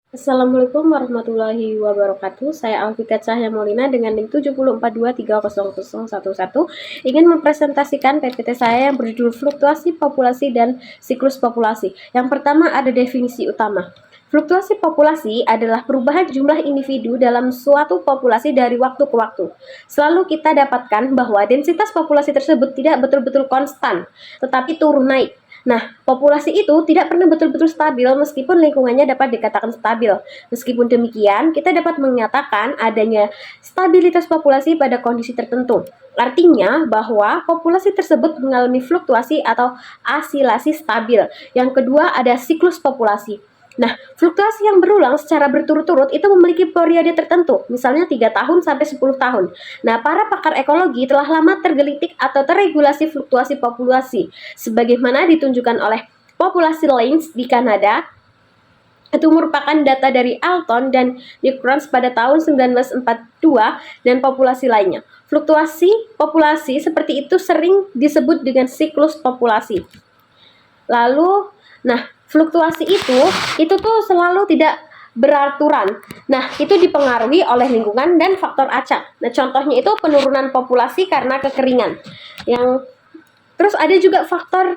Assalamualaikum warahmatullahi wabarakatuh. Saya Alfika Cahya Maulina dengan NIM 742300011 ingin mempresentasikan PPT saya yang berjudul Fluktuasi Populasi dan Siklus Populasi. Yang pertama ada definisi utama. Fluktuasi populasi adalah perubahan jumlah individu dalam suatu populasi dari waktu ke waktu. Selalu kita dapatkan bahwa densitas populasi tersebut tidak betul-betul konstan, tetapi turun naik. Nah, populasi itu tidak pernah betul-betul stabil meskipun lingkungannya dapat dikatakan stabil. Meskipun demikian, kita dapat menyatakan adanya stabilitas populasi pada kondisi tertentu. Artinya bahwa populasi tersebut mengalami fluktuasi atau asilasi stabil. Yang kedua ada siklus populasi. Nah, fluktuasi yang berulang secara berturut-turut itu memiliki periode tertentu, misalnya 3 tahun sampai 10 tahun. Nah, para pakar ekologi telah lama tergelitik atau terregulasi fluktuasi populasi, sebagaimana ditunjukkan oleh populasi Lynch di Kanada. Itu merupakan data dari Alton dan Nikrons pada tahun 1942 dan populasi lainnya. Fluktuasi populasi seperti itu sering disebut dengan siklus populasi. Lalu, nah, fluktuasi itu tuh selalu tidak beraturan. Nah, itu dipengaruhi oleh lingkungan dan faktor acak. Nah, contohnya itu penurunan populasi karena kekeringan. Yang terus ada juga faktor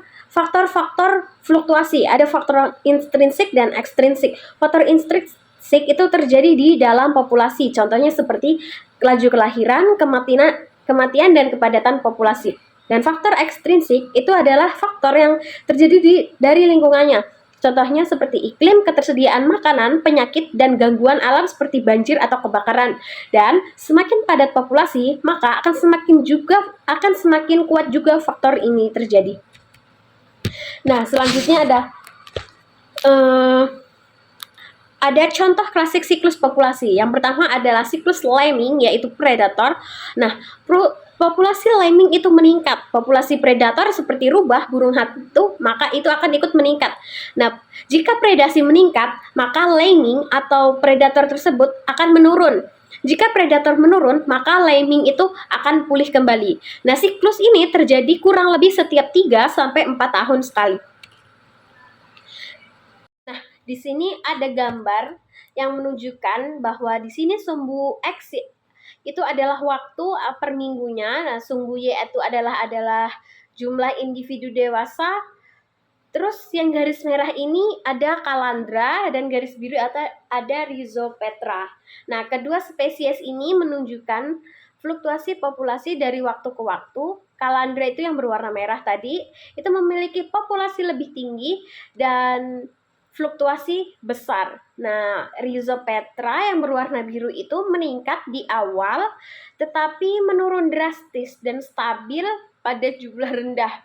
fluktuasi. Ada faktor intrinsik dan ekstrinsik. Faktor intrinsik itu terjadi di dalam populasi. Contohnya seperti laju kelahiran, kematian dan kepadatan populasi. Dan faktor ekstrinsik itu adalah faktor yang terjadi dari lingkungannya. Contohnya seperti iklim, ketersediaan makanan, penyakit, dan gangguan alam seperti banjir atau kebakaran. Dan semakin padat populasi, maka akan semakin kuat juga faktor ini terjadi. Nah, selanjutnya ada contoh klasik siklus populasi. Yang pertama adalah siklus lemming, yaitu predator. Nah, populasi lemming itu meningkat. Populasi predator seperti rubah, burung hantu, maka itu akan ikut meningkat. Nah, jika predasi meningkat, maka lemming atau predator tersebut akan menurun. Jika predator menurun, maka lemming itu akan pulih kembali. Nah, siklus ini terjadi kurang lebih setiap 3 sampai 4 tahun sekali. Di sini ada gambar yang menunjukkan bahwa di sini sumbu X itu adalah waktu per minggunya. Nah, sumbu Y itu adalah jumlah individu dewasa. Terus yang garis merah ini ada kalandra dan garis biru ada rhizopetra. Nah, kedua spesies ini menunjukkan fluktuasi populasi dari waktu ke waktu. Kalandra itu yang berwarna merah tadi, itu memiliki populasi lebih tinggi dan fluktuasi besar. Nah, rhizopetra yang berwarna biru itu meningkat di awal tetapi menurun drastis dan stabil pada jumlah rendah.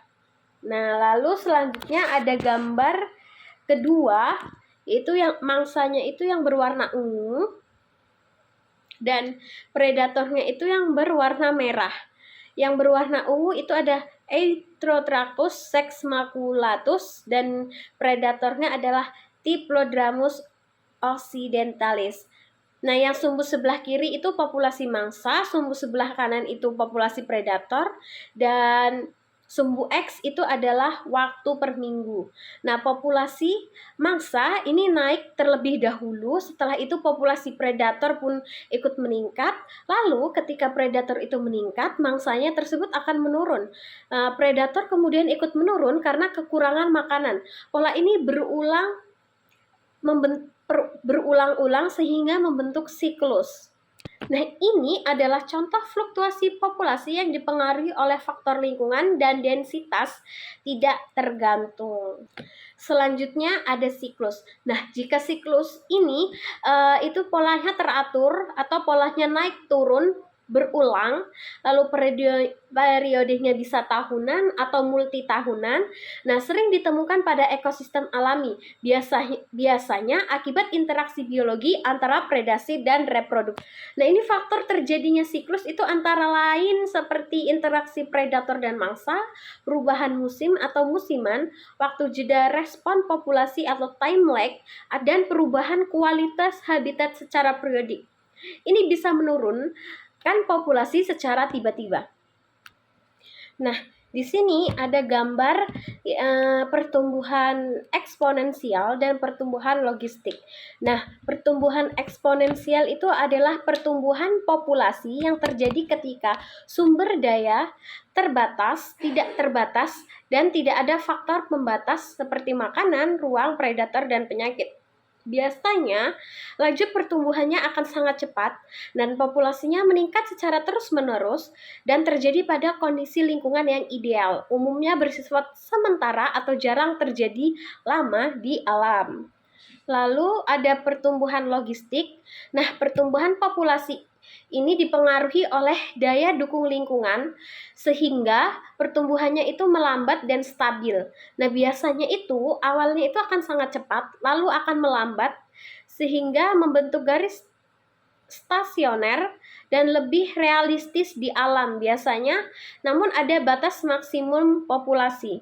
Nah, lalu selanjutnya ada gambar kedua, yaitu yang mangsanya itu yang berwarna ungu dan predatornya itu yang berwarna merah. Yang berwarna ungu itu ada Erythrotrachus sexmaculatus dan predatornya adalah Diplodramus occidentalis. Nah, yang sumbu sebelah kiri itu populasi mangsa, sumbu sebelah kanan itu populasi predator, dan sumbu X itu adalah waktu per minggu. Nah, populasi mangsa ini naik terlebih dahulu, setelah itu populasi predator pun ikut meningkat. Lalu ketika predator itu meningkat, mangsanya tersebut akan menurun. Predator kemudian ikut menurun karena kekurangan makanan. Pola ini berulang-ulang sehingga membentuk siklus. Nah, ini adalah contoh fluktuasi populasi yang dipengaruhi oleh faktor lingkungan dan densitas tidak tergantung. Selanjutnya ada siklus. Nah, jika siklus ini itu polanya teratur atau polanya naik turun berulang, lalu periodenya bisa tahunan atau multi tahunan. Nah, sering ditemukan pada ekosistem alami. Biasanya akibat interaksi biologi antara predasi dan reproduksi. Nah, ini faktor terjadinya siklus itu antara lain seperti interaksi predator dan mangsa, perubahan musim atau musiman, waktu jeda respon populasi atau time lag, dan perubahan kualitas habitat secara periodik. Ini bisa menurunkan populasi secara tiba-tiba. Nah, Di sini ada gambar pertumbuhan eksponensial dan pertumbuhan logistik. Nah, pertumbuhan eksponensial itu adalah pertumbuhan populasi yang terjadi ketika sumber daya terbatas, tidak terbatas, dan tidak ada faktor pembatas seperti makanan, ruang, predator, dan penyakit. Biasanya, laju pertumbuhannya akan sangat cepat dan populasinya meningkat secara terus-menerus dan terjadi pada kondisi lingkungan yang ideal, umumnya bersifat sementara atau jarang terjadi lama di alam. Lalu ada pertumbuhan logistik. Nah, pertumbuhan populasi ini dipengaruhi oleh daya dukung lingkungan sehingga pertumbuhannya itu melambat dan stabil. Nah, biasanya itu awalnya itu akan sangat cepat, lalu akan melambat sehingga membentuk garis stasioner dan lebih realistis di alam biasanya, namun ada batas maksimum populasi.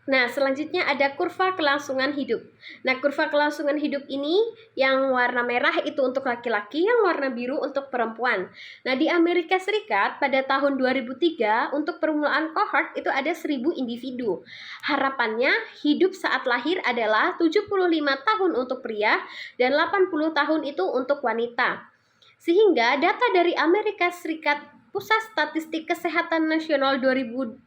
Nah, selanjutnya ada kurva kelangsungan hidup. Nah, kurva kelangsungan hidup ini yang warna merah itu untuk laki-laki, yang warna biru untuk perempuan. Nah, di Amerika Serikat pada tahun 2003 untuk permulaan kohort itu ada 1000 individu. Harapannya hidup saat lahir adalah 75 tahun untuk pria dan 80 tahun itu untuk wanita. Sehingga data dari Amerika Serikat Pusat Statistik Kesehatan Nasional 2006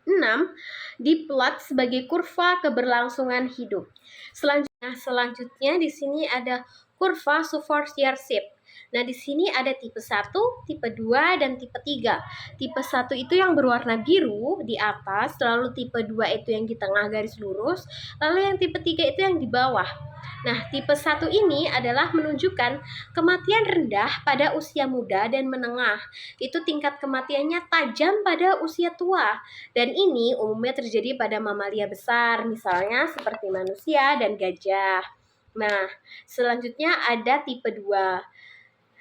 diplot sebagai kurva keberlangsungan hidup. Selanjutnya di sini ada kurva survivorship. Nah, di sini ada tipe 1, tipe 2, dan tipe 3. Tipe 1 itu yang berwarna biru di atas, lalu tipe 2 itu yang di tengah garis lurus, lalu yang tipe 3 itu yang di bawah. Nah, tipe 1 ini adalah menunjukkan kematian rendah pada usia muda dan menengah. Itu tingkat kematiannya tajam pada usia tua. Dan ini umumnya terjadi pada mamalia besar, misalnya seperti manusia dan gajah. Nah, selanjutnya ada tipe 2.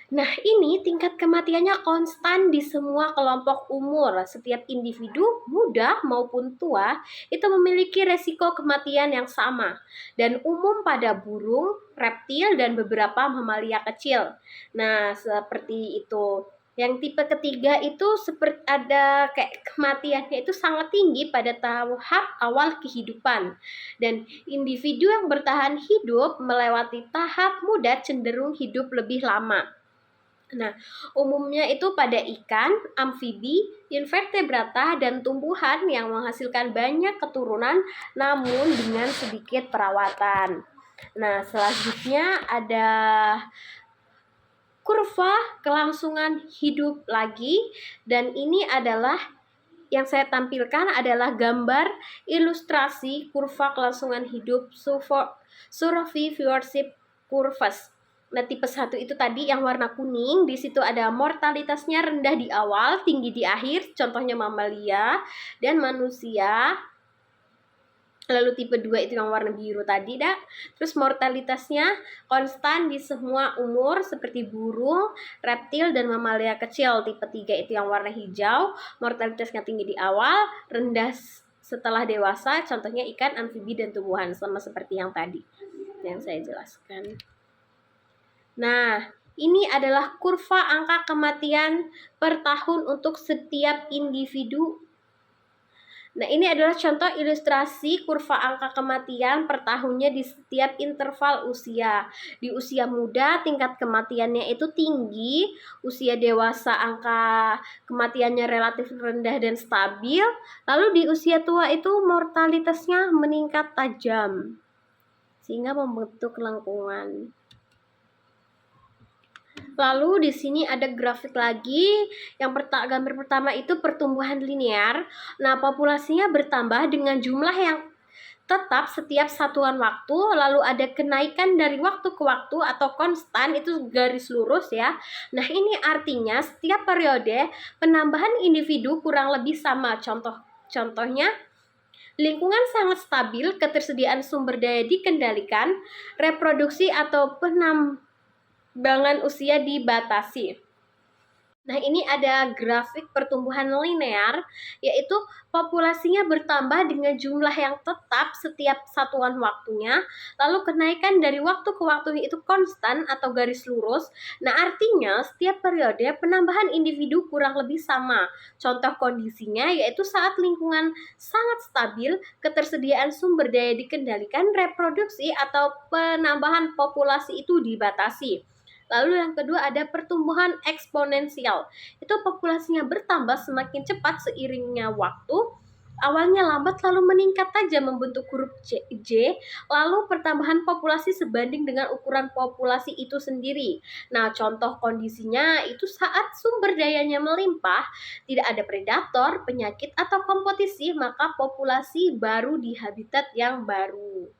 Nah, ini tingkat kematiannya konstan di semua kelompok umur. Setiap individu, muda maupun tua, itu memiliki resiko kematian yang sama dan umum pada burung, reptil, dan beberapa mamalia kecil. Nah, seperti itu. Yang tipe ketiga itu seperti ada kayak kematiannya itu sangat tinggi pada tahap awal kehidupan. Dan individu yang bertahan hidup melewati tahap muda cenderung hidup lebih lama. Nah, umumnya itu pada ikan, amfibi, invertebrata, dan tumbuhan yang menghasilkan banyak keturunan namun dengan sedikit perawatan. Nah, selanjutnya ada kurva kelangsungan hidup lagi, dan ini adalah yang saya tampilkan adalah gambar ilustrasi kurva kelangsungan hidup survivorship curves. Nah, tipe 1 itu tadi yang warna kuning, di situ ada mortalitasnya rendah di awal, tinggi di akhir, contohnya mamalia dan manusia. Lalu tipe 2 itu yang warna biru tadi, terus mortalitasnya konstan di semua umur seperti burung, reptil, dan mamalia kecil. Tipe 3 itu yang warna hijau, mortalitasnya tinggi di awal, rendah setelah dewasa, contohnya ikan, amfibi, dan tumbuhan, sama seperti yang tadi yang saya jelaskan. Nah, ini adalah kurva angka kematian per tahun untuk setiap individu. Nah, ini adalah contoh ilustrasi kurva angka kematian per tahunnya di setiap interval usia. Di usia muda tingkat kematiannya itu tinggi, usia dewasa angka kematiannya relatif rendah dan stabil, lalu di usia tua itu mortalitasnya meningkat tajam sehingga membentuk lengkungan. Lalu di sini ada grafik lagi. Gambar pertama itu pertumbuhan linear. Nah, populasinya bertambah dengan jumlah yang tetap setiap satuan waktu, lalu ada kenaikan dari waktu ke waktu atau konstan, itu garis lurus ya. Nah, ini artinya setiap periode penambahan individu kurang lebih sama. Contohnya lingkungan sangat stabil, ketersediaan sumber daya dikendalikan, reproduksi atau penambangan usia dibatasi. Nah, ini ada grafik pertumbuhan linear, yaitu populasinya bertambah dengan jumlah yang tetap setiap satuan waktunya, lalu kenaikan dari waktu ke waktu itu konstan atau garis lurus. Nah, artinya setiap periode penambahan individu kurang lebih sama. Contoh kondisinya yaitu saat lingkungan sangat stabil, ketersediaan sumber daya dikendalikan, reproduksi atau penambahan populasi itu dibatasi. Lalu yang kedua ada pertumbuhan eksponensial. Itu populasinya bertambah semakin cepat seiringnya waktu. Awalnya lambat lalu meningkat tajam membentuk huruf J, lalu pertambahan populasi sebanding dengan ukuran populasi itu sendiri. Nah, contoh kondisinya itu saat sumber dayanya melimpah, tidak ada predator, penyakit atau kompetisi, maka populasi baru di habitat yang baru.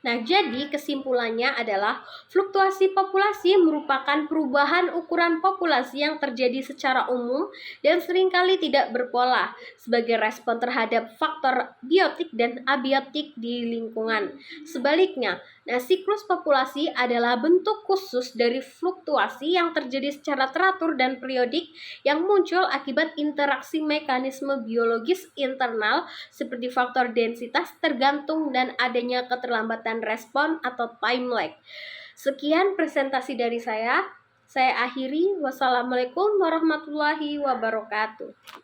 Nah, jadi kesimpulannya adalah fluktuasi populasi merupakan perubahan ukuran populasi yang terjadi secara umum dan seringkali tidak berpola sebagai respon terhadap faktor biotik dan abiotik di lingkungan. Sebaliknya, nah, siklus populasi adalah bentuk khusus dari fluktuasi yang terjadi secara teratur dan periodik yang muncul akibat interaksi mekanisme biologis internal seperti faktor densitas tergantung dan adanya keterlambatan respon atau time lag. Sekian presentasi dari saya. Saya akhiri. Wassalamualaikum warahmatullahi wabarakatuh.